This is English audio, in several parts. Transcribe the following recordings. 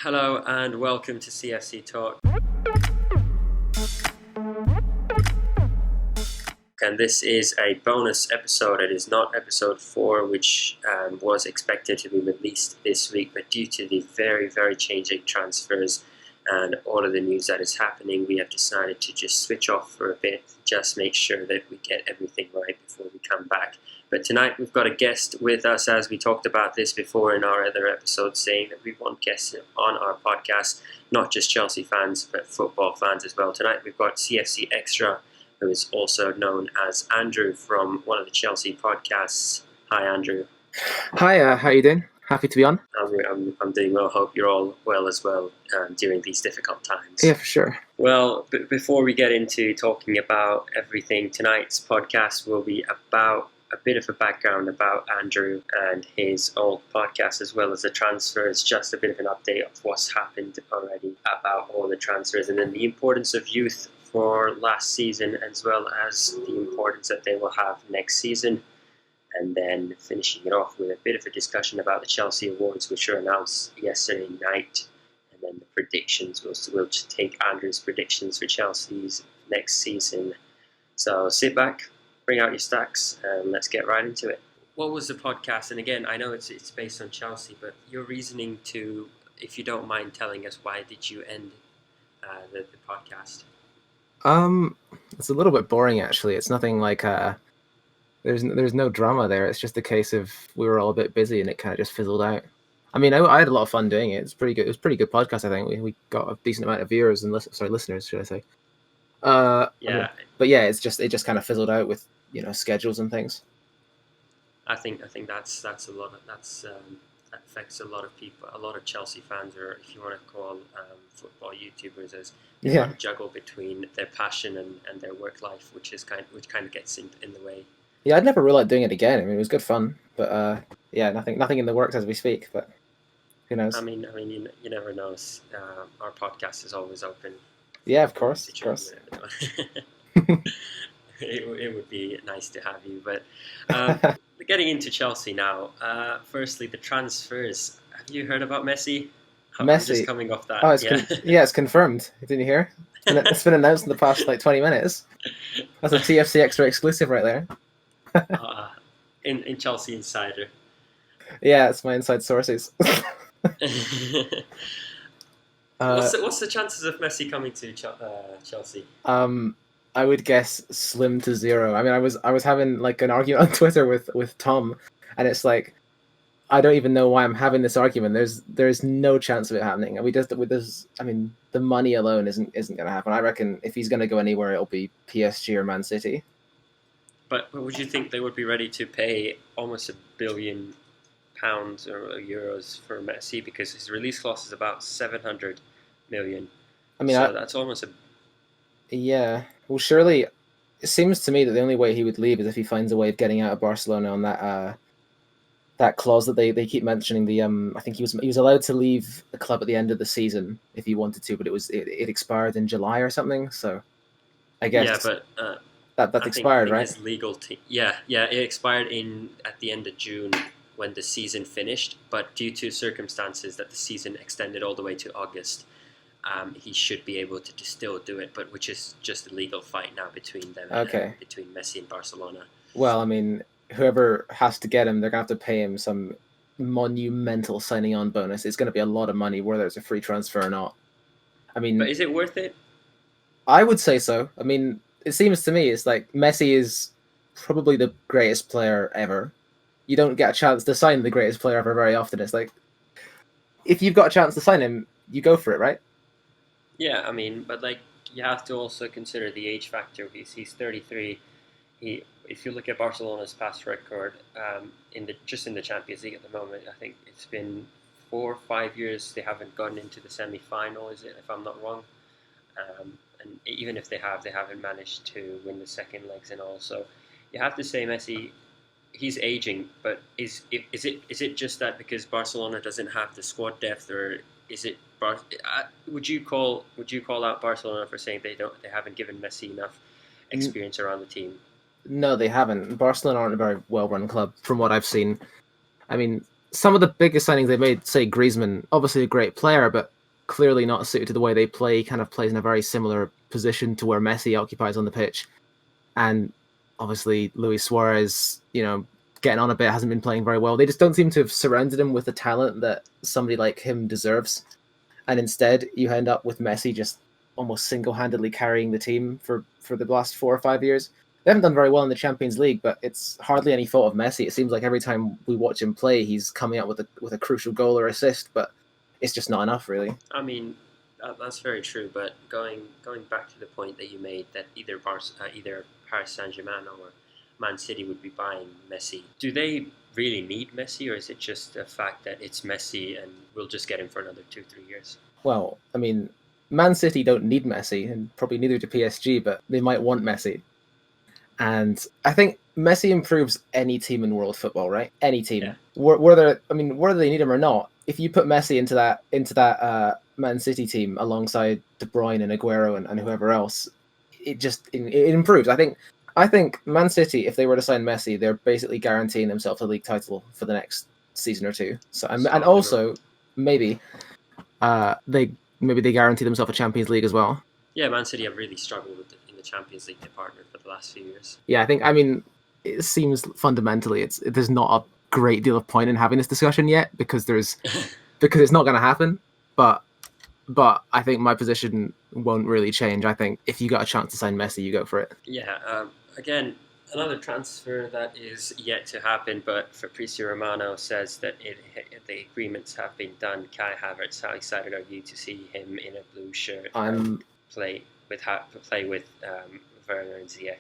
Hello and welcome to CFCTALK. And this is a bonus episode. It is not episode 4, which was expected to be released this week, but due to the very changing transfers and all of the news that is happening, we have decided to just switch off for a bit, just make sure that we get everything right before we come back. But tonight we've got a guest with us, as we talked about this before in our other episodes, saying that we want guests on our podcast, not just Chelsea fans, but football fans as well. Tonight we've got CFC Extra, who is also known as Andrew from one of the Chelsea podcasts. Hi, Andrew. Hi, how you doing? Happy to be on. I'm doing well. Hope you're all well as well during these difficult times. Yeah, for sure. Well, before we get into talking about everything, tonight's podcast will be about a bit of a background about Andrew and his old podcast, as well as the transfers, just a bit of an update of what's happened already about all the transfers, and then the importance of youth for last season, as well as the importance that they will have next season. And then finishing it off with a bit of a discussion about the Chelsea Awards, which were announced yesterday night. And then the predictions. We'll take Andrew's predictions for Chelsea's next season. So sit back, bring out your stacks, and let's get right into it. What was the podcast? And again, I know it's based on Chelsea, but your reasoning to, if you don't mind telling us, why did you end the podcast? It's a little bit boring, actually. It's nothing like there's no drama there. It's just a case of we were all a bit busy and it kind of just fizzled out. I mean, I had a lot of fun doing it. It's pretty good. It was a pretty good podcast. I think we got a decent amount of viewers and listeners, should I say? Yeah. But yeah, it just kind of fizzled out with schedules and things. I think that's a lot of that affects a lot of people, a lot of Chelsea fans, or if you want to call football YouTubers, as they want to juggle between their passion and their work life, which kind of gets in the way. Yeah, I'd never rule out doing it again. I mean, it was good fun, but yeah, nothing in the works as we speak. But who knows? I mean, you never know. Our podcast is always open. Yeah, of course. It would be nice to have you, but getting into Chelsea now. Firstly, the transfers. Have you heard about MESSI? I'm just coming off that. Oh, it's confirmed. Didn't you hear? It's been announced in the past 20 minutes. That's a CFC Extra exclusive right there. In Chelsea Insider. Yeah, it's my inside sources. What's the chances of MESSI coming to Chelsea? I would guess slim to zero. I mean, I was having like an argument on Twitter with Tom, and it's like, I don't even know why I'm having this argument. There's no chance of it happening. And the money alone isn't going to happen. I reckon if he's going to go anywhere, it'll be PSG or Man City. But would you think they would be ready to pay almost £1 billion or euros for MESSI, because his release clause is about 700 million? I mean, so that's almost Yeah. Well, surely it seems to me that the only way he would leave is if he finds a way of getting out of Barcelona on that clause that they keep mentioning. I think he was allowed to leave the club at the end of the season if he wanted to, but it expired in July or something. So I guess that's expired, right? His legal it expired at the end of June when the season finished, but due to circumstances that the season extended all the way to August, he should be able to still do it, but which is just a legal fight now between them. Okay. Between MESSI and Barcelona. Well, I mean, whoever has to get him, they're going to have to pay him some monumental signing on bonus. It's going to be a lot of money, whether it's a free transfer or not. I mean, but is it worth it? I would say so. I mean, it seems to me it's like MESSI is probably the greatest player ever. You don't get a chance to sign the greatest player ever very often. It's like, if you've got a chance to sign him, you go for it, right? Yeah, I mean, but like, you have to also consider the age factor. He's 33. If you look at Barcelona's past record in the Champions League at the moment, I think it's been 4 or 5 years they haven't gotten into the semi-final, is it, if I'm not wrong? And even if they haven't managed to win the second legs and all. So you have to say MESSI, he's aging, but is it just that because Barcelona doesn't have the squad depth, or is it? Would you call out Barcelona for saying they haven't given MESSI enough experience around the team? No, they haven't. Barcelona aren't a very well-run club, from what I've seen. I mean, some of the biggest signings they made, say Griezmann, obviously a great player, but clearly not suited to the way they play. He kind of plays in a very similar position to where Messi occupies on the pitch. And obviously Luis Suarez, getting on a bit, hasn't been playing very well. They just don't seem to have surrounded him with the talent that somebody like him deserves. And instead, you end up with Messi just almost single-handedly carrying the team for the last 4 or 5 years. They haven't done very well in the Champions League, but it's hardly any fault of Messi. It seems like every time we watch him play, he's coming out with a crucial goal or assist, but it's just not enough, really. I mean, that's very true. But going back to the point that you made, that either Paris Saint-Germain or Man City would be buying Messi. Do they really need Messi, or is it just a fact that it's Messi and we'll just get him for another 2-3 years? Well, I mean, Man City don't need Messi, and probably neither do PSG, but they might want Messi. And I think Messi improves any team in world football, right? Any team. Yeah. Whether they need him or not, if you put Messi into that Man City team alongside De Bruyne and Aguero and whoever else, it improves. I think Man City, if they were to sign Messi, they're basically guaranteeing themselves a league title for the next season or two. So and also maybe they guarantee themselves a Champions League as well. Yeah, Man City have really struggled in the Champions League department for the last few years. Yeah, it seems fundamentally there's not a great deal of point in having this discussion yet because it's not going to happen. But I think my position won't really change. I think if you got a chance to sign Messi, you go for it. Yeah. Again, another transfer that is yet to happen, but Fabrizio Romano says that the agreements have been done. Kai Havertz, how excited are you to see him in a blue shirt play with Werner and Ziyech?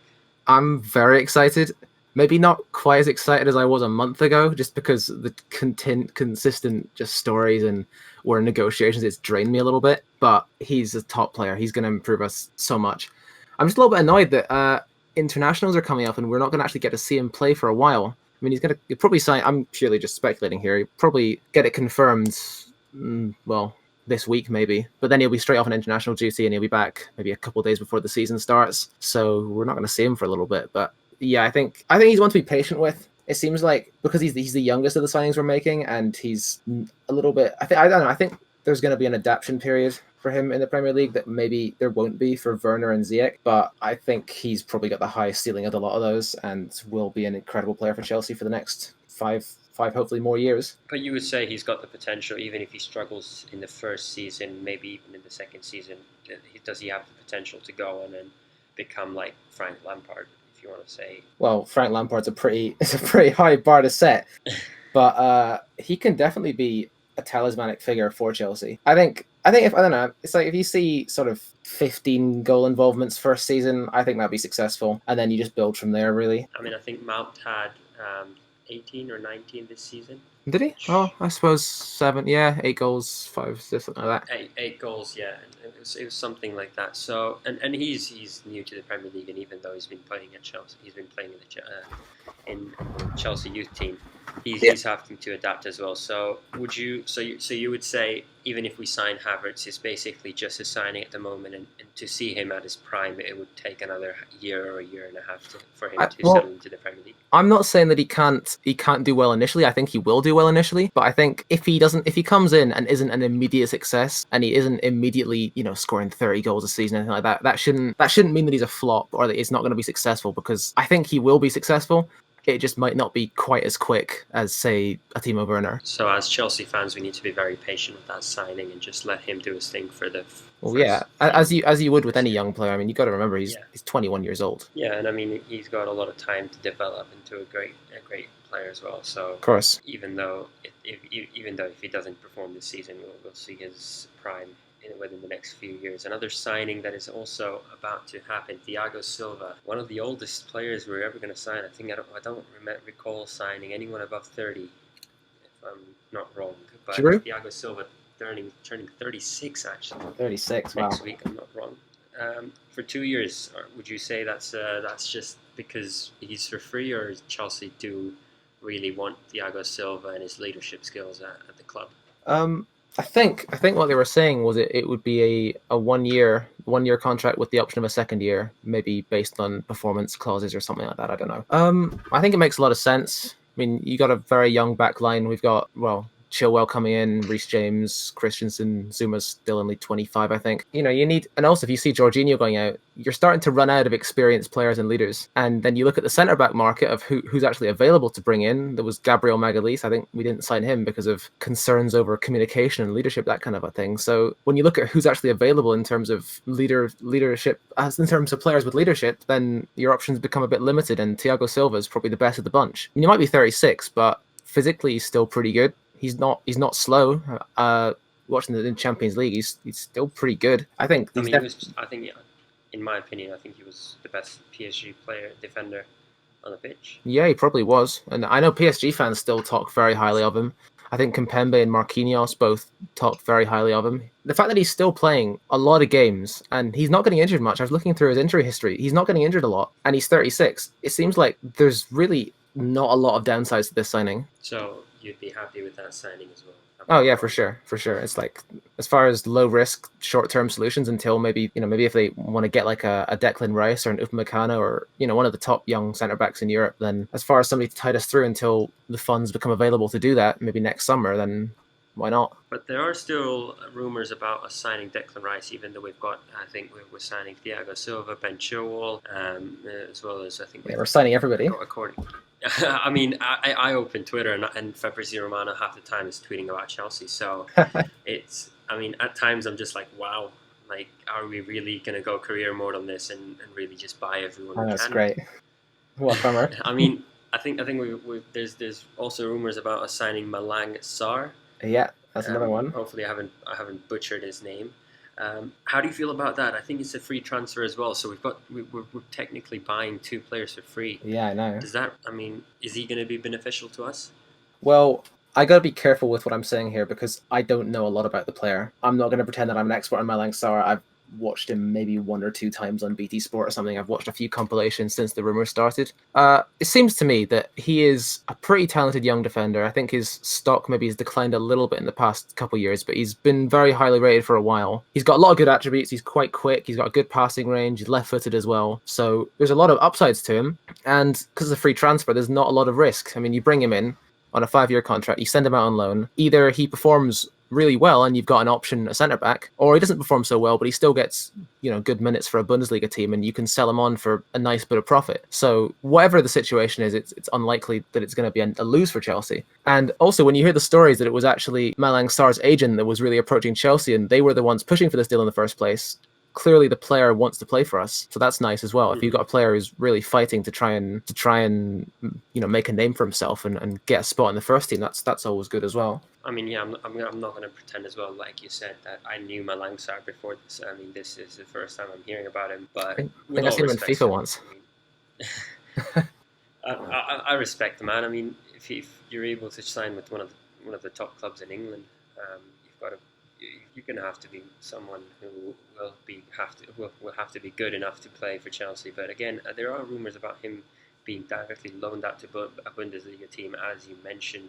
I'm very excited. Maybe not quite as excited as I was a month ago, just because the consistent just stories and or negotiations, it's drained me a little bit. But he's a top player. He's going to improve us so much. I'm just a little bit annoyed that internationals are coming up and we're not going to actually get to see him play for a while. I mean, he'll probably sign. I'm purely just speculating here. He'll probably get it confirmed. This week maybe, but then he'll be straight off on international duty and he'll be back maybe a couple of days before the season starts. So we're not going to see him for a little bit. But yeah, I think he's one to be patient with. It seems like because he's the youngest of the signings we're making, and he's a little bit. I don't know. I think there's going to be an adaptation period for him in the Premier League that maybe there won't be for Werner and Ziyech. But I think he's probably got the highest ceiling of a lot of those, and will be an incredible player for Chelsea for the next five hopefully more years. But you would say he's got the potential, even if he struggles in the first season, maybe even in the second season. Does he have the potential to go on and become like Frank Lampard, if you want to say? Well, Frank Lampard's a pretty high bar to set, but he can definitely be a talismanic figure for Chelsea. I think if I don't know, it's like if you see sort of 15 goal involvements first season, I think that'd be successful, and then you just build from there. Really. I mean, I think Mount had 18 or 19 this season. Did he? Oh, I suppose 7. Yeah, 8 goals, 5 assists, something like that. Eight goals, yeah. It was something like that. So, and he's new to the Premier League, and even though he's been playing at Chelsea, he's been playing in the Chelsea youth team. He's having to adapt as well. So you would say even if we sign Havertz, it's basically just a signing at the moment, and to see him at his prime, it would take another year or a year and a half for him to settle into the Premier League. I'm not saying that he can't do well initially. I think he will do well initially, but I think if he comes in and isn't an immediate success, and he isn't immediately scoring 30 goals a season, anything like that shouldn't mean that he's a flop or that he's not going to be successful, because I think he will be successful. It just might not be quite as quick as, say, a Timo Werner. So as Chelsea fans, we need to be very patient with that signing and just let him do his thing for the as you would with any young player. I mean, you got to remember he's 21 years old. Yeah, and I mean he's got a lot of time to develop into a great player as well. So of course, even though if he doesn't perform this season, we'll see his prime within the next few years. Another signing that is also about to happen, Thiago Silva, one of the oldest players we're ever going to sign. I don't recall signing anyone above 30, if I'm not wrong. But True. Thiago Silva turning 36 actually. 36. Wow. Next week, I'm not wrong. For 2 years, would you say that's just because he's for free, or does Chelsea do really want Thiago Silva and his leadership skills at the club? I think what they were saying was it would be a 1 year contract with the option of a second year, maybe based on performance clauses or something like that. I don't know. I think it makes a lot of sense. I mean, you got a very young back line. We've got Chilwell coming in, Reece James, Christensen, Zuma's still only 25, I think. You know, you need, and also if you see Jorginho going out, you're starting to run out of experienced players and leaders. And then you look at the centre back market of who's actually available to bring in. There was Gabriel Magalhaes. I think we didn't sign him because of concerns over communication and leadership, that kind of a thing. So when you look at who's actually available in terms of leadership, as in terms of players with leadership, then your options become a bit limited. And Thiago Silva is probably the best of the bunch. I mean, he might be 36, but physically he's still pretty good. He's not slow. Watching the Champions League, he's still pretty good. I think. In my opinion, I think he was the best PSG defender on the pitch. Yeah, he probably was. And I know PSG fans still talk very highly of him. I think Kimpembe and Marquinhos both talk very highly of him. The fact that he's still playing a lot of games and he's not getting injured much. I was looking through his injury history. He's not getting injured a lot, and he's 36. It seems like there's really not a lot of downsides to this signing. So you'd be happy with that signing as well? Oh yeah, for sure. It's like, as far as low risk, short term solutions, until maybe if they want to get like a Declan Rice or an Upamecano or one of the top young centre backs in Europe, then as far as somebody to tide us through until the funds become available to do that, maybe next summer, then why not? But there are still rumours about us signing Declan Rice, even though I think we're signing Thiago Silva, Ben Chilwell, as well as I think we're signing everybody. According. I mean, I open Twitter and Fabrizio Romano half the time is tweeting about Chelsea. So it's, I mean, at times I'm just like, wow, like, are we really going to go career mode on this and really just buy everyone we can? That's great. What bummer. I mean, I think there's also rumors about us signing Malang Sarr. Yeah, that's another one. Hopefully I haven't butchered his name. How do you feel about that? I think it's a free transfer as well, so we're technically buying two players for free. Yeah, I know. Is he going to be beneficial to us? Well, I got to be careful with what I'm saying here because I don't know a lot about the player. I'm not going to pretend that I'm an expert on Malang Sarr. I've watched him maybe one or two times on BT Sport or something. I've watched a few compilations since the rumors started. It seems to me that he is a pretty talented young defender. I think his stock maybe has declined a little bit in the past couple of years, but he's been very highly rated for a while. He's got a lot of good attributes. He's quite quick. He's got a good passing range. He's left-footed as well. So there's a lot of upsides to him. And because it's a free transfer, there's not a lot of risk. I mean, you bring him in on a 5-year contract, you send him out on loan. Either he performs really well and you've got an option, a centre back, or he doesn't perform so well but he still gets good minutes for a Bundesliga team and you can sell him on for a nice bit of profit. So whatever the situation is, it's unlikely that it's going to be a lose for Chelsea. And also when you hear the stories that it was actually Malang Sarr's agent that was really approaching Chelsea and they were the ones pushing for this deal in the first place, clearly the player wants to play for us, so that's nice as well. If you've got a player who's really fighting to try and make a name for himself and get a spot in the first team, that's always good as well. I mean, yeah, I'm not going to pretend as well, like you said, that I knew Malang Sarr before this. I mean, this is the first time I'm hearing about him, but I think I've seen him in FIFA once. I respect the man. I mean, if you're able to sign with one of the top clubs in England, you're going to have to be someone who will have to be good enough to play for Chelsea. But again, there are rumours about him being directly loaned out to a Bundesliga team, as you mentioned.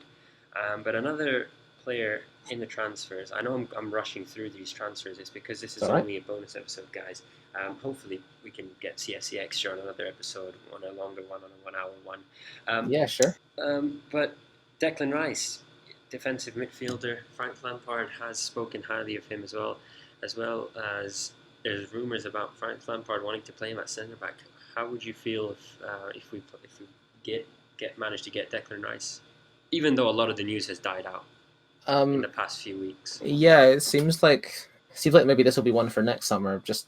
But another player in the transfers, I know I'm rushing through these transfers, it's because this is only a bonus episode, guys. Hopefully we can get CFC Extra on another episode, on a longer one, on a 1 hour one. Yeah, sure. But Declan Rice, defensive midfielder, Frank Lampard has spoken highly of him as well as there's rumours about Frank Lampard wanting to play him at centre back. How would you feel if we manage to get Declan Rice, even though a lot of the news has died out in the past few weeks? Yeah, it seems like maybe this will be one for next summer, just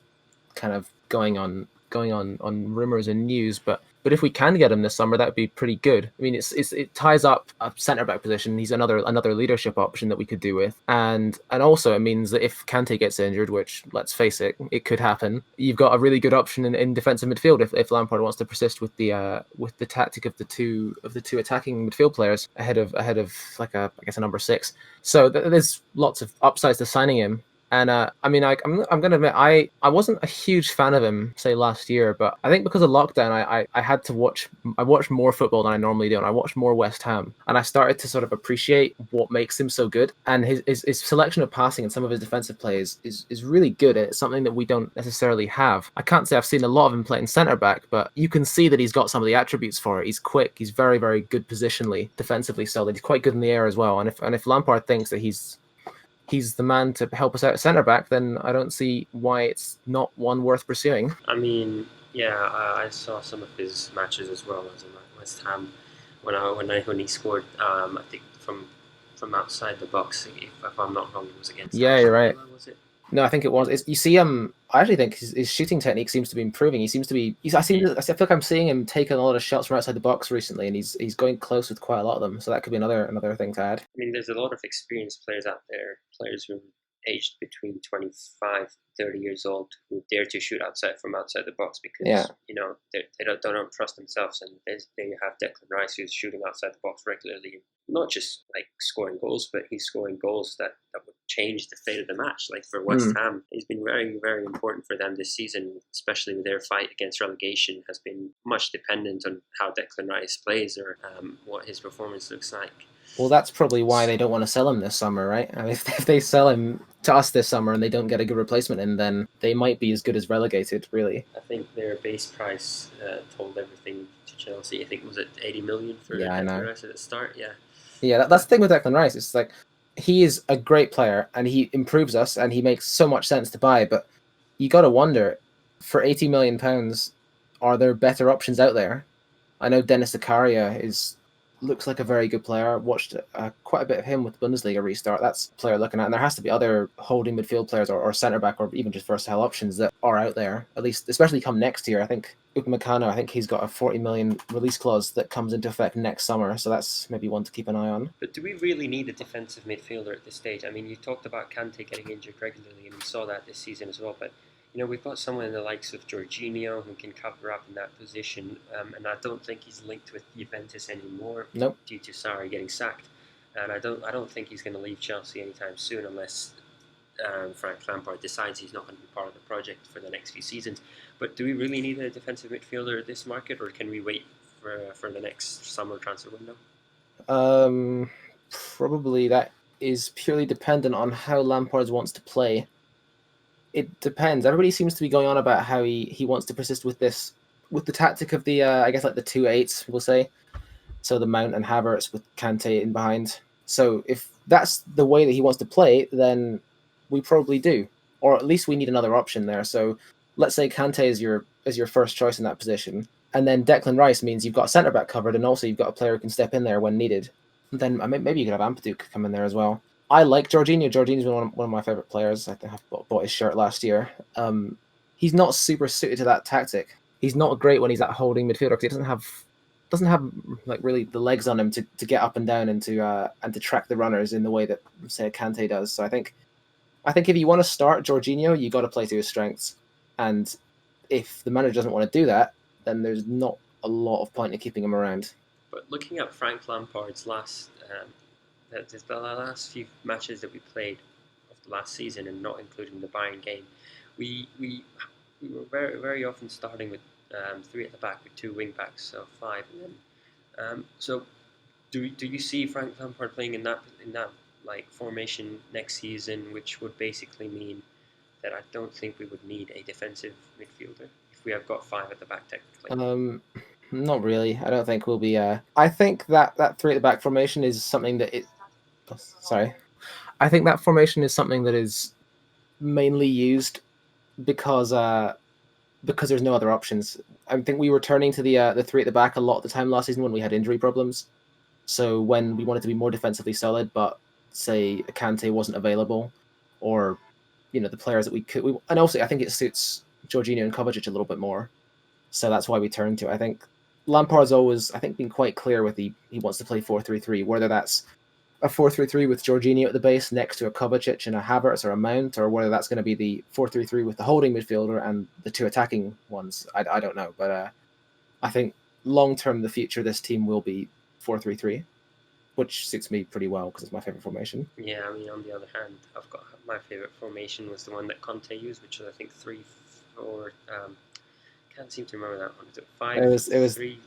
kind of going on rumours and news, but if we can get him this summer, that would be pretty good. I mean, it ties up a centre back position. He's another leadership option that we could do with, and also it means that if Kante gets injured, which let's face it, it could happen, you've got a really good option in defensive midfield if Lampard wants to persist with the tactic of the two attacking midfield players ahead of like a number 6. So there's lots of upsides to signing him. And I mean, I'm gonna admit, I wasn't a huge fan of him, say last year, but I think because of lockdown, I had to watch. I watched more football than I normally do, and I watched more West Ham, and I started to sort of appreciate what makes him so good. And his selection of passing and some of his defensive plays is really good. It's something that we don't necessarily have. I can't say I've seen a lot of him playing centre back, but you can see that he's got some of the attributes for it. He's quick. He's very, very good positionally, defensively solid. He's quite good in the air as well. And if Lampard thinks that he's the man to help us out at centre back, then I don't see why it's not one worth pursuing. I mean, yeah, I saw some of his matches as well as a West Ham when he scored. I think from outside the box, if I'm not wrong, it was against. Yeah, you're right. Was it? No, I think it was. You see, I actually think his shooting technique seems to be improving. He seems to be. I feel like I'm seeing him taking a lot of shots from outside the box recently, and he's going close with quite a lot of them. So that could be another thing to add. I mean, there's a lot of experienced players out there, players who are aged between 25, 30 years old, who dare to shoot from outside the box because they don't trust themselves, and they have Declan Rice who's shooting outside the box regularly. Not just like scoring goals, but he's scoring goals that would change the fate of the match. Like for West Ham, he's been very, very important for them this season, especially with their fight against relegation, has been much dependent on how Declan Rice plays or what his performance looks like. Well, that's probably why they don't want to sell him this summer, right? I mean, if they sell him to us this summer and they don't get a good replacement in, then they might be as good as relegated, really. I think their base price told everything to Chelsea. I think was it 80 million for Declan Rice at the start? Yeah. Yeah, that's the thing with Declan Rice. It's like he is a great player and he improves us and he makes so much sense to buy. But you got to wonder, for £80 million, are there better options out there? I know Dennis Zakaria looks like a very good player. I watched quite a bit of him with Bundesliga restart. That's a player looking at. And there has to be other holding midfield players or centre back or even just versatile options that are out there, at least, especially come next year. I think Upamecano, I think he's got a 40 million release clause that comes into effect next summer. So that's maybe one to keep an eye on. But do we really need a defensive midfielder at this stage? I mean, you talked about Kante getting injured regularly, and we saw that this season as well. But we've got someone in the likes of Jorginho who can cover up in that position, and I don't think he's linked with Juventus anymore. Nope. Due to Sarri getting sacked, and I don't think he's going to leave Chelsea anytime soon unless Frank Lampard decides he's not going to be part of the project for the next few seasons. But do we really need a defensive midfielder at this market, or can we wait for the next summer transfer window? Probably that is purely dependent on how Lampard wants to play. It depends. Everybody seems to be going on about how he wants to persist with the tactic of the I guess like the 2-8s, we'll say. So the Mount and Havertz with Kante in behind. So if that's the way that he wants to play, then we probably do, or at least we need another option there. So let's say Kante is your first choice in that position, and then Declan Rice means you've got a centre back covered, and also you've got a player who can step in there when needed. And then maybe you could have Ampadu come in there as well. I like Jorginho. Jorginho's been one of my favourite players. I think I bought his shirt last year. He's not super suited to that tactic. He's not great when he's at holding midfielder because he doesn't have like really the legs on him to get up and down and to track the runners in the way that say Kante does. So I think if you want to start Jorginho, you got to play to his strengths. And if the manager doesn't want to do that, then there's not a lot of point in keeping him around. But looking at Frank Lampard's the last few matches that we played of the last season, and not including the Bayern game, we were very, very often starting with 3 at the back with 2 wing backs, so 5. And then, so do you see Frank Lampard playing in that like formation next season, which would basically mean that I don't think we would need a defensive midfielder if we have got 5 at the back technically? Not really. I don't think we'll be. I think that 3 at the back formation is something that I think that formation is something that is mainly used because there's no other options. I think we were turning to the 3 at the back a lot of the time last season when we had injury problems. So when we wanted to be more defensively solid, but say Kante wasn't available, or the players that we could, and also I think it suits Jorginho and Kovacic a little bit more. So that's why we turned to it. I think Lampard's always, been quite clear with he wants to play 4-3-3, whether that's a 4-3-3 with Jorginho at the base next to a Kovacic and a Havertz or a Mount, or whether that's going to be the 4-3-3 with the holding midfielder and the 2 attacking ones. I don't know, but I think long term, the future of this team will be 4-3-3. which suits me pretty well because it's my favorite formation. Yeah, I mean, on the other hand, I've got my favorite formation was the one that Conte used, which was I think 3-4. Can't seem to remember that one. Is it 5? It was 3?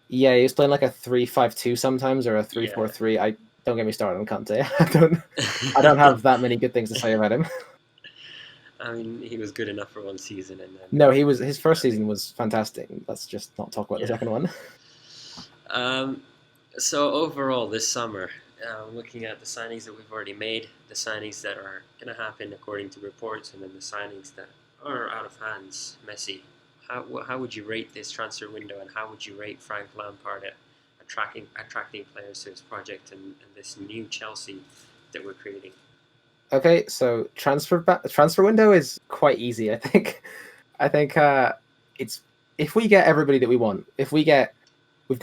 Yeah, he was playing like a 3-5-2 sometimes or a 3-4-3. I don't get me started on Conte. I don't have that many good things to say about him. I mean, he was good enough for one season, and then No, his first season was fantastic. Let's just not talk about the second one. So overall, this summer, looking at the signings that we've already made, the signings that are going to happen according to reports, and then the signings that are out of hands, MESSI. How would you rate this transfer window, and how would you rate Frank Lampard at attracting players to his project and this new Chelsea that we're creating? Okay, so transfer window is quite easy. I think it's if we get everybody that we want, we've got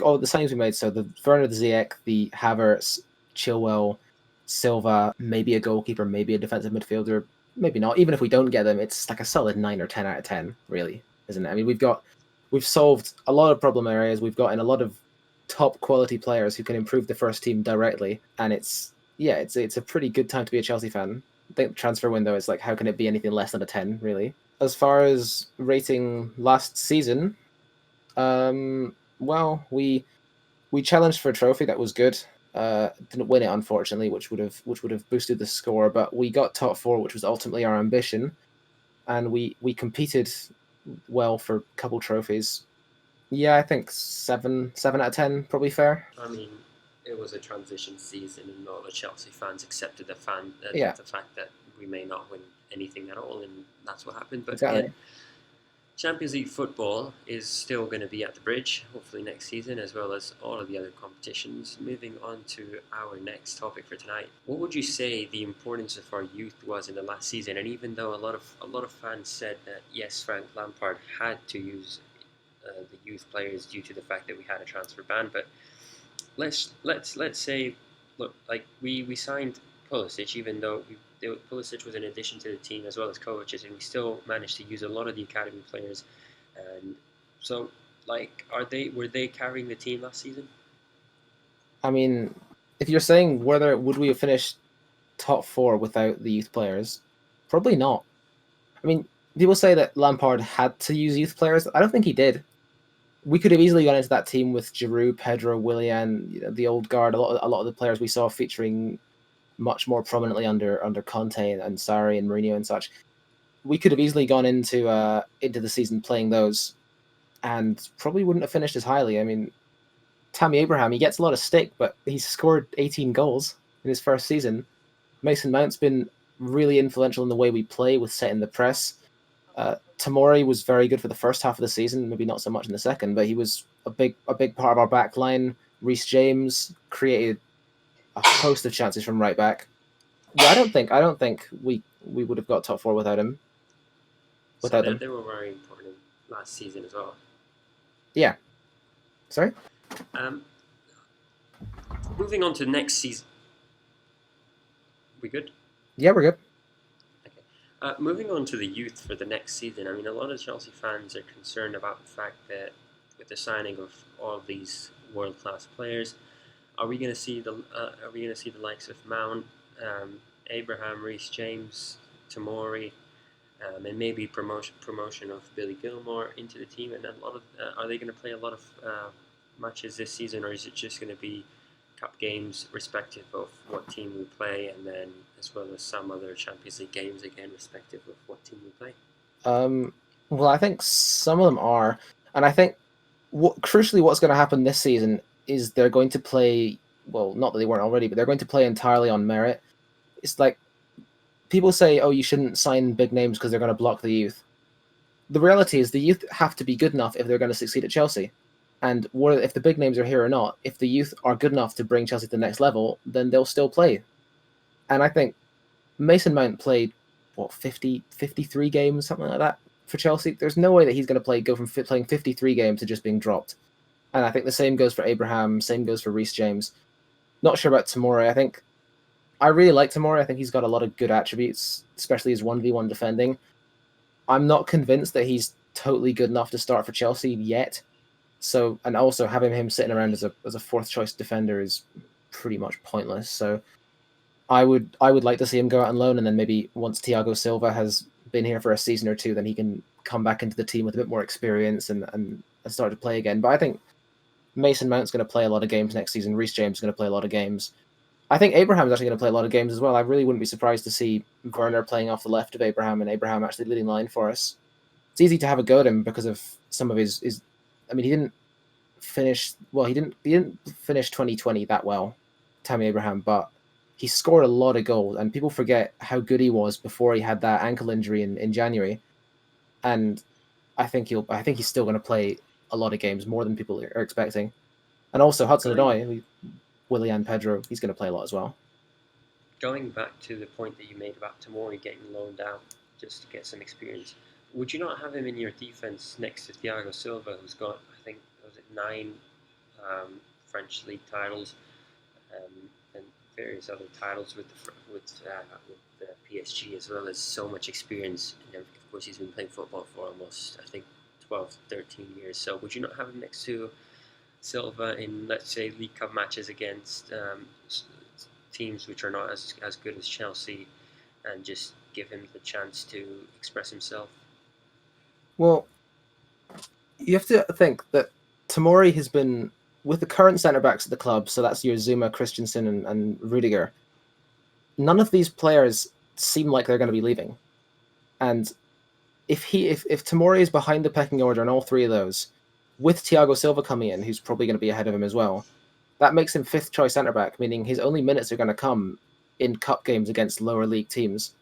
all the signings we made. So the Werner, the Ziyech, the Havertz, Chilwell, Silva, maybe a goalkeeper, maybe a defensive midfielder, maybe not. Even if we don't get them, it's like a solid 9 or 10 out of 10, really, isn't it? I mean, we've solved a lot of problem areas. We've gotten a lot of top quality players who can improve the first team directly, and it's a pretty good time to be a Chelsea fan. I think the transfer window is like, how can it be anything less than a 10, really? As far as rating last season, well, we challenged for a trophy that was good. Didn't win it, unfortunately, which would have boosted the score, but we got top 4, which was ultimately our ambition, and we competed well for a couple trophies. Yeah, I think 7 out of 10, probably fair. I mean, it was a transition season, and all the Chelsea fans accepted the fact that we may not win anything at all, and that's what happened. But exactly. Champions League football is still going to be at the bridge, hopefully next season, as well as all of the other competitions. Moving on to our next topic for tonight, what would you say the importance of our youth was in the last season? And even though a lot of fans said that yes, Frank Lampard had to use the youth players due to the fact that we had a transfer ban, but let's say, look, like we signed Pulisic, even though Pulisic was an addition to the team as well as coaches, and we still managed to use a lot of the academy players. And so, like, were they carrying the team last season? I mean, if you're saying would we have finished top 4 without the youth players, probably not. I mean, people say that Lampard had to use youth players. I don't think he did. We could have easily gone into that team with Giroud, Pedro, Willian, the old guard. A lot of the players we saw featuring much more prominently under Conte and Sarri and Mourinho and such. We could have easily gone into the season playing those, and probably wouldn't have finished as highly. I mean, Tammy Abraham, he gets a lot of stick, but he's scored 18 goals in his first season. Mason Mount's been really influential in the way we play with setting the press. Tomori was very good for the first half of the season, maybe not so much in the second, but he was a big part of our back line. Reece James created a host of chances from right back. Yeah, I don't think we would have got top 4 without him. Without them. They were very important last season as well. Yeah. Sorry? Moving on to next season. We good? Yeah, we're good. Okay. Moving on to the youth for the next season. I mean, a lot of Chelsea fans are concerned about the fact that with the signing of all of these world-class players, are we going to see the likes of Mount, Abraham, Reece James, Tomori, and maybe promotion of Billy Gilmore into the team? And a lot of are they going to play a lot of matches this season, or is it just going to be cup games, respective of what team we play, and then as well as some other Champions League games again, respective of what team we play? Well, I think some of them are, and I think crucially what's going to happen this season is they're going to play. Well, not that they weren't already, but they're going to play entirely on merit. It's like people say, "Oh, you shouldn't sign big names because they're going to block the youth." The reality is the youth have to be good enough if they're going to succeed at Chelsea. And if the big names are here or not, if the youth are good enough to bring Chelsea to the next level, then they'll still play. And I think Mason Mount played, 53 games, something like that, for Chelsea. There's no way that he's going to go from playing 53 games to just being dropped. And I think the same goes for Abraham, same goes for Reece James. Not sure about Tomori. I really like Tomori. I think he's got a lot of good attributes, especially his 1v1 defending. I'm not convinced that he's totally good enough to start for Chelsea yet. So, and also having him sitting around as a fourth choice defender is pretty much pointless. So I would like to see him go out on loan, and then maybe once Thiago Silva has been here for a season or two, then he can come back into the team with a bit more experience and start to play again. But I think Mason Mount's going to play a lot of games next season. Reece James is going to play a lot of games. I think Abraham's actually going to play a lot of games as well. I really wouldn't be surprised to see Werner playing off the left of Abraham and Abraham actually leading line for us. It's easy to have a go at him because of some of his. I mean, he didn't finish 2020 that well, Tammy Abraham, but he scored a lot of goals, and people forget how good he was before he had that ankle injury in January. And I think he's still going to play a lot of games, more than people are expecting. And also Hudson-Odoi, Willian Pedro, he's going to play a lot as well. Going back to the point that you made about Tomori getting loaned out just to get some experience, would you not have him in your defense next to Thiago Silva, who's got, I think, was it 9 French league titles and various other titles with the PSG, as well as so much experience. And of course, he's been playing football for almost, I think, 12, 13 years. So would you not have him next to Silva in, let's say, League Cup matches against teams which are not as good as Chelsea, and just give him the chance to express himself? Well, you have to think that Tomori has been with the current centre backs at the club, so that's your Zuma, Christensen, and Rudiger. None of these players seem like they're going to be leaving, and if Tomori is behind the pecking order on all three of those, with Thiago Silva coming in, who's probably going to be ahead of him as well, that makes him 5th choice centre back, meaning his only minutes are going to come in cup games against lower league teams.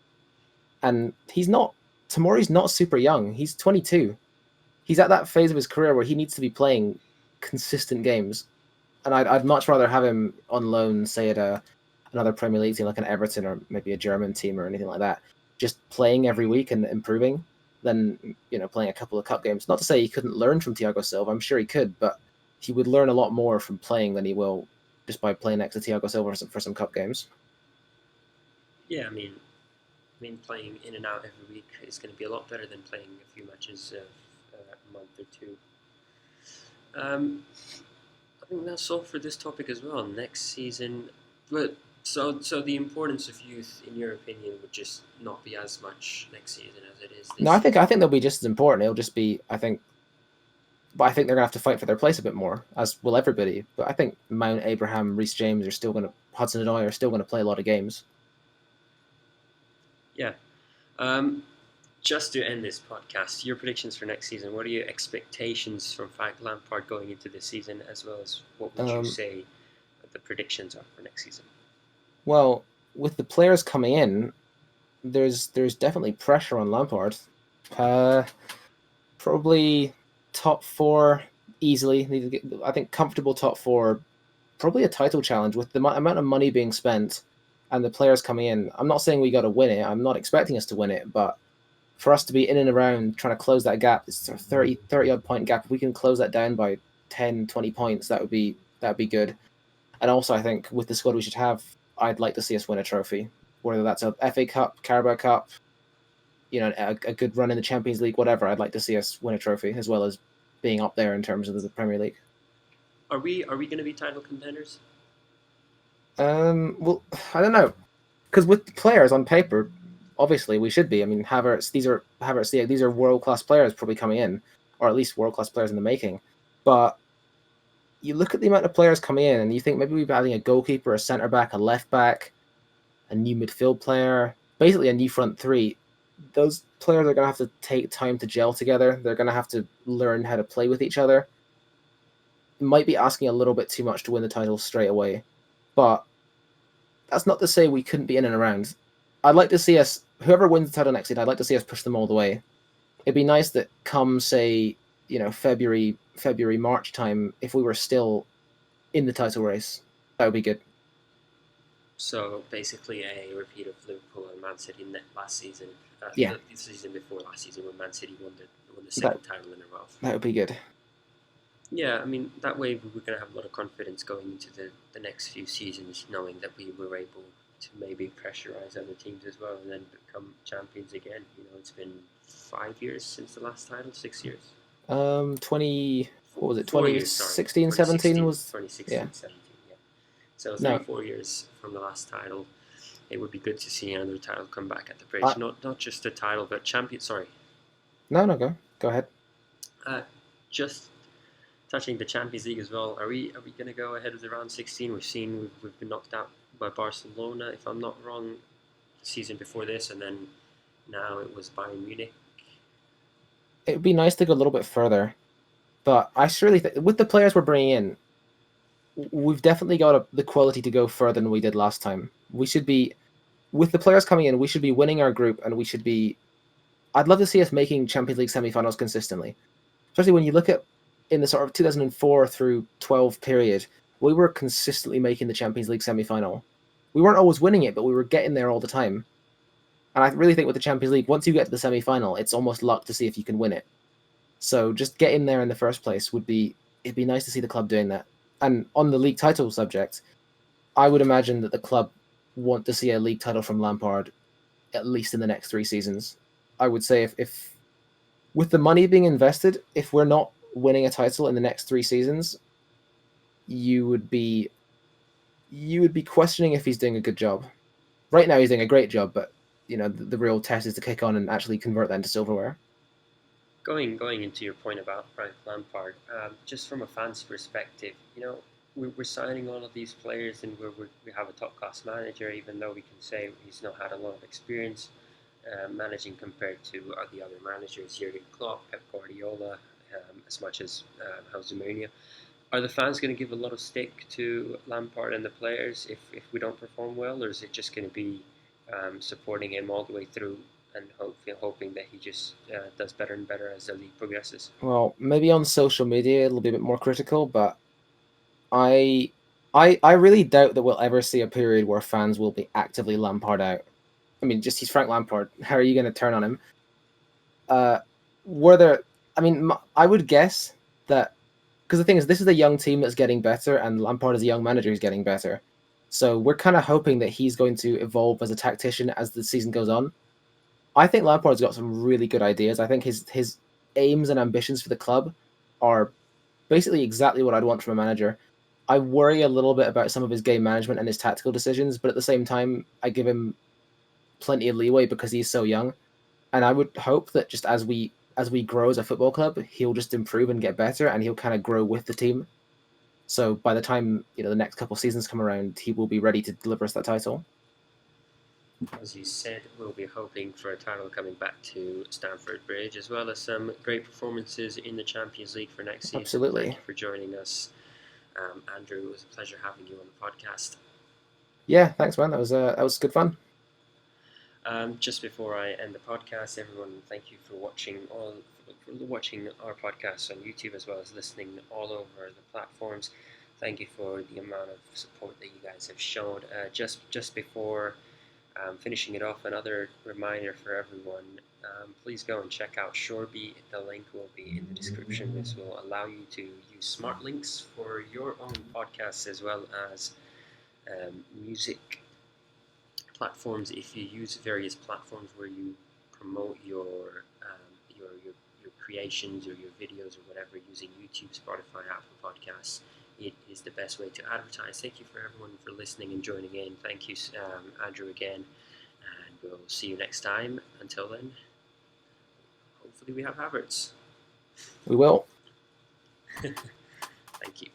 And Tomori's not super young. He's 22. He's at that phase of his career where he needs to be playing consistent games. And I'd much rather have him on loan, say at another Premier League team like an Everton or maybe a German team or anything like that, just playing every week and improving, than playing a couple of cup games. Not to say he couldn't learn from Thiago Silva. I'm sure he could, but he would learn a lot more from playing than he will just by playing next to Thiago Silva for some cup games. Yeah, I mean, playing in and out every week is going to be a lot better than playing a few matches a month or two. I think that's all for this topic as well. Next season, but so the importance of youth, in your opinion, would just not be as much next season as it is this No, I think they'll be just as important. It'll just be, but I think they're gonna have to fight for their place a bit more, as will everybody. But I think Mount, Abraham, Reece James Hudson-Odoi are still gonna play a lot of games. Yeah. Just to end this podcast, your predictions for next season. What are your expectations from Frank Lampard going into this season, as well as what would you say the predictions are for next season? Well, with the players coming in, there's definitely pressure on Lampard. Probably top 4 easily. I think comfortable top 4. Probably a title challenge with the amount of money being spent and the players coming in. I'm not saying we got to win it. I'm not expecting us to win it, but for us to be in and around trying to close that gap, it's a 30 odd point gap. If we can close that down by 10, 20 points, that would be good. And also, I think with the squad we should have, I'd like to see us win a trophy, whether that's a FA Cup, Carabao Cup, a good run in the Champions League, whatever. I'd like to see us win a trophy, as well as being up there in terms of the Premier League. Are we going to be title contenders? Well, I don't know, because with the players on paper, obviously we should be. I mean, these are world-class players probably coming in, or at least world-class players in the making. But you look at the amount of players coming in, and you think maybe we're adding a goalkeeper, a centre back, a left back, a new midfield player, basically a new front three. Those players are going to have to take time to gel together. They're going to have to learn how to play with each other. It might be asking a little bit too much to win the title straight away, but that's not to say we couldn't be in and around. I'd like to see us, whoever wins the title next season, I'd like to see us push them all the way. It'd be nice that come, say, February, March time, if we were still in the title race, that would be good. So basically a repeat of Liverpool and Man City last season. Yeah. The season before last season, when Man City won the second title in a row. That would be good. Yeah, I mean, that way we're going to have a lot of confidence going into the next few seasons, knowing that we were able to maybe pressurize other teams as well and then become champions again. It's been 5 years since the last title, 6 years. 2016, 4 years, 17 was... 2016, yeah. 17, yeah. So No. 3-4 years from the last title, it would be good to see another title come back at the bridge. I- Not just a title, but champion. Sorry, No, go ahead. just touching the Champions League as well. Are we going to go ahead with the round 16? We've been knocked out by Barcelona, if I'm not wrong, the season before this, and then now it was Bayern Munich. It would be nice to go a little bit further, but I surely think with the players we're bringing in, we've definitely got the quality to go further than we did last time. We should be, with the players coming in, we should be winning our group, and we should be. I'd love to see us making Champions League semi-finals consistently, especially when you look at in the sort of 2004 through 12 period, we were consistently making the Champions League semi-final. We weren't always winning it, but we were getting there all the time. And I really think with the Champions League, once you get to the semi-final, it's almost luck to see if you can win it. So just get in there in the first place it'd be nice to see the club doing that. And on the league title subject, I would imagine that the club want to see a league title from Lampard at least in the next 3 seasons. I would say if with the money being invested, if we're not winning a title in the next 3 seasons, you would be questioning if he's doing a good job. Right now he's doing a great job, but the real test is to kick on and actually convert that into silverware. Going into your point about Frank Lampard, just from a fan's perspective, we're signing all of these players, and we have a top-class manager, even though we can say he's not had a lot of experience managing compared to the other managers, Jurgen Klopp, Pep Guardiola, as much as Jose Mourinho. Are the fans going to give a lot of stick to Lampard and the players if we don't perform well, or is it just going to be supporting him all the way through and hoping that he just does better and better as the league progresses? Well, maybe on social media it'll be a bit more critical, but I really doubt that we'll ever see a period where fans will be actively Lampard out. I mean, just he's Frank Lampard. How are you going to turn on him? I would guess that because the thing is, this is a young team that's getting better, and Lampard is a young manager who's getting better. So we're kind of hoping that he's going to evolve as a tactician as the season goes on. I think Lampard's got some really good ideas. I think his aims and ambitions for the club are basically exactly what I'd want from a manager. I worry a little bit about some of his game management and his tactical decisions, but at the same time, I give him plenty of leeway because he's so young. And I would hope that just as we grow as a football club, he'll just improve and get better, and he'll kind of grow with the team. So by the time the next couple of seasons come around, he will be ready to deliver us that title. As you said, we'll be hoping for a title coming back to Stamford Bridge, as well as some great performances in the Champions League for next season. Absolutely. Thank you for joining us, Andrew. It was a pleasure having you on the podcast. Yeah, thanks, man. That was good fun. Just before I end the podcast, everyone, thank you for watching our podcast on YouTube, as well as listening all over the platforms. Thank you for the amount of support that you guys have shown. Just before finishing it off, another reminder for everyone, please go and check out Shoreby. The link will be in the description. This will allow you to use smart links for your own podcasts, as well as music platforms. If you use various platforms where you promote your creations or your videos or whatever using YouTube, Spotify, Apple Podcasts, it is the best way to advertise. Thank you for everyone for listening and joining in. Thank you, Andrew, again, and we'll see you next time. Until then, hopefully we have Havertz. We will. Thank you.